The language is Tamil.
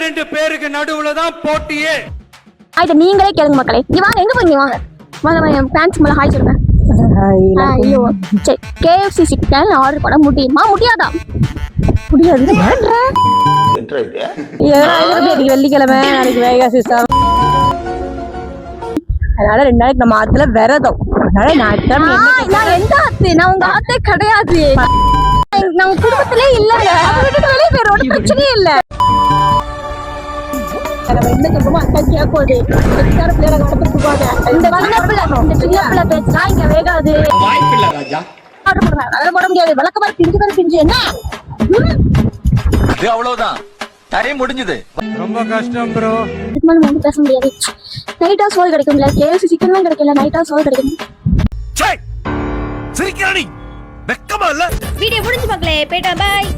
2 பேருக்கு நடுவுல தான் போட்டியே. ஆயிட்டு நீங்களே கேளுங்க மக்களே. நீ வாங்க, எங்க போய் நீ வாங்க வாங்க ஃபேன்ஸ் மேல ஹாய் சொல்லுங்க. ஐயோ சரி, KFC சிக்கன் ஆர்டர் பண்ண முடியுமா முடியாதா? முடியாது. வெள்ளிக்கிழமை நாளைக்கு வேகாசி அதனால 2 நாளைக்கு நம்ம ஆத்துல விரதம். அதனால நான் எந்த ஆத்து? நான் உங்க ஆத்தே கிடையாது. நம்ம குடும்பத்திலே இல்லங்க. விட்டுட்டு வெளியே போயிரு, ஒரு பிரச்சனையே இல்ல. நம்ம என்ன சொல்றோமோ அதான் கேட்கோது. பிள்ளைகளை நடத்திட்டு போகாத. இந்த சின்ன பிள்ளை பேச்சுலாம் இங்க வேகாது. வாய்ப்பில்லை ராஜா. ஆர்டர் பண்ணுவேன், அதெல்லாம் போட முடியாது. விளக்கமா பிஞ்சு என்ன அவ்வளவுதான், டைம் முடிஞ்சது. ரொம்ப கஷ்டம் ப்ரோ. இதுக்கு மேல வந்து பேச முடியாது. நைட்டா சோறு கிடைக்கும்ல, KFC சிக்கன் தான் கிடைக்கல, நைட்டா சோறு கிடைக்கும். சிரிக்கிறானி வெக்கமா இல்ல? வீடியோ முடிஞ்சு மக்களே, போய்ட்டா பாய்.